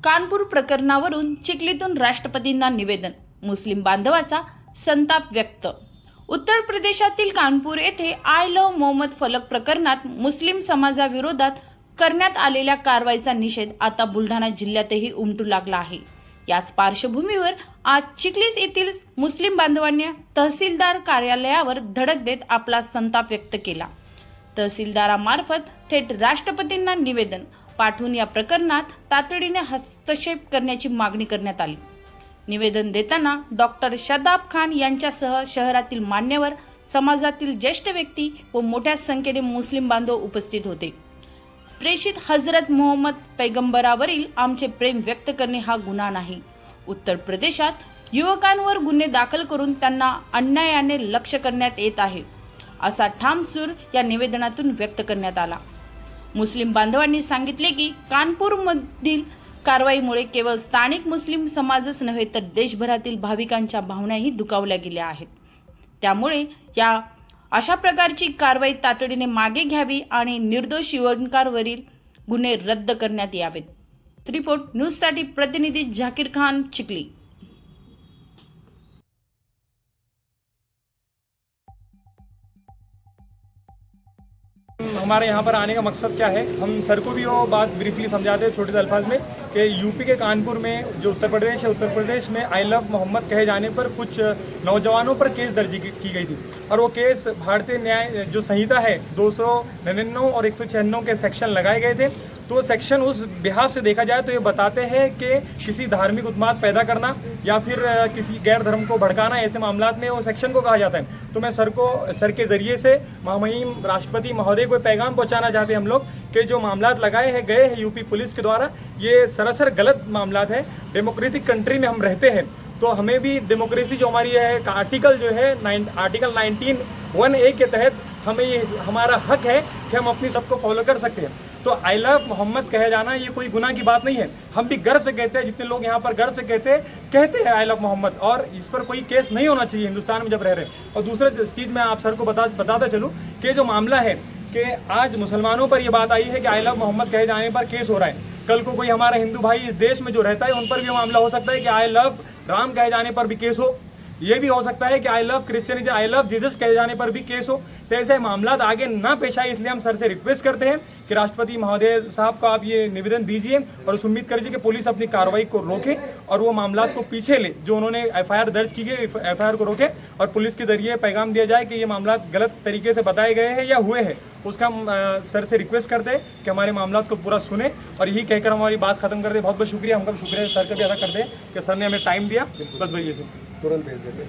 कानपूर प्रकरणावरून चिखलीतून राष्ट्रपतींना निवेदन, मुस्लिम बांधवाचा संताप व्यक्त। उत्तर प्रदेशातील कानपूर येथे आय लव्ह मोहम्मद फलक प्रकरणात मुस्लिम समाजाविरोधात करण्यात आलेल्या कारवाईचा निषेध आता बुलढाणा जिल्ह्यातही उमटू लागला आहे। याच पार्श्वभूमीवर आज चिखली येथील मुस्लिम बांधवांनी तहसीलदार कार्यालयावर धडक देत आपला संताप व्यक्त केला। तहसीलदारामार्फत थेट राष्ट्रपतींना निवेदन पाठवून या प्रकरणात तातडीने हस्तक्षेप करण्याची मागणी करण्यात आली। निवेदन देताना डॉक्टर शादाब खान यांच्यासह शहरातील मान्यवर, समाजातील ज्येष्ठ व्यक्ती व मोठ्या संख्येने मुस्लिम बांधव उपस्थित होते। प्रेषित हजरत मोहम्मद पैगंबरावरील आमचे प्रेम व्यक्त करणे हा गुन्हा नाही। उत्तर प्रदेशात युवकांवर गुन्हे दाखल करून त्यांना अन्यायाने लक्ष्य करण्यात येत आहे, असा ठाम सूर या निवेदनातून व्यक्त करण्यात आला। मुस्लिम बांधवांनी सांगितले की कानपूरमधील कारवाईमुळे केवळ स्थानिक मुस्लिम समाजच नव्हे तर देशभरातील भाविकांच्या भावनाही दुखावल्या गेल्या आहेत। त्यामुळे या अशा प्रकारची कारवाई तातडीने मागे घ्यावी आणि निर्दोष युवकांवरील गुन्हे रद्द करण्यात यावेत। रिपोर्ट न्यूजसाठी प्रतिनिधी झाकीर खान, चिखली। हमारे यहाँ पर आने का मकसद क्या है, हम सर को भी वो बात ब्रीफली समझाते हैं छोटे से अल्फाज में कि यूपी के कानपुर में जो उत्तर प्रदेश है, उत्तर प्रदेश में आई लव मोहम्मद कहे जाने पर कुछ नौजवानों पर केस दर्ज की गई थी और वो केस भारतीय न्याय जो संहिता है 299 और 196 के सेक्शन लगाए गए थे। तो सेक्शन उस बिहाफ से देखा जाए तो ये बताते हैं कि किसी धार्मिक उत्माद पैदा करना या फिर किसी गैर धर्म को भड़काना, ऐसे मामलात में वो सेक्शन को कहा जाता है। तो मैं सर के ज़रिए से महामहिम राष्ट्रपति महोदय को पैगाम पहुंचाना चाहते हैं हम लोग कि जो मामलात लगाए हैं गए हैं यूपी पुलिस के द्वारा, ये सरासर गलत मामलात है। डेमोक्रेटिक कंट्री में हम रहते हैं तो हमें भी डेमोक्रेसी जो हमारी है आर्टिकल जो है आर्टिकल 19(1)(a) के तहत हमें ये हमारा हक है कि हम अपनी सबको फॉलो कर सकते हैं। तो आई लव मोहम्मद कहे जाना ये कोई गुनाह की बात नहीं है। हम भी गर्व से कहते हैं, जितने लोग यहाँ पर गर्व से कहते हैं आई लव मोहम्मद, और इस पर कोई केस नहीं होना चाहिए हिंदुस्तान में जब रह रहे हैं। और दूसरा चीज़ मैं आप सर को बताता चलूँ कि जो मामला है कि आज मुसलमानों पर ये बात आई है कि आई लव मोहम्मद कहे जाने पर केस हो रहा है, कल को कोई हमारा हिंदू भाई इस देश में जो रहता है उन पर भी मामला हो सकता है कि आई लव राम कहे जाने पर भी केस हो। ये भी हो सकता है कि I love Christianity, I love Jesus कहे जाने पर भी केस हो। तो ऐसे मामलात आगे ना पेश आए, इसलिए हम सर से रिक्वेस्ट करते हैं कि राष्ट्रपति महोदय साहब को आप ये निवेदन दीजिए और उस उम्मीद करिए कि पुलिस अपनी कार्रवाई को रोके और वो मामलात को पीछे ले, जो उन्होंने एफआईआर दर्ज की है एफआईआर को रोके और पुलिस के जरिए पैगाम दिया जाए कि ये मामलात गलत तरीके से बताए गए हैं या हुए हैं। उसका हम सर से रिक्वेस्ट करते हैं कि हमारे मामलात को पूरा सुने और यही कहकर हमारी बात खत्म कर दे। बहुत बहुत शुक्रिया, हमका शुक्रिया सर का भी अदा करते हैं कि सर ने हमें टाइम दिया। बस भैया तुरंत भेज देते हैं।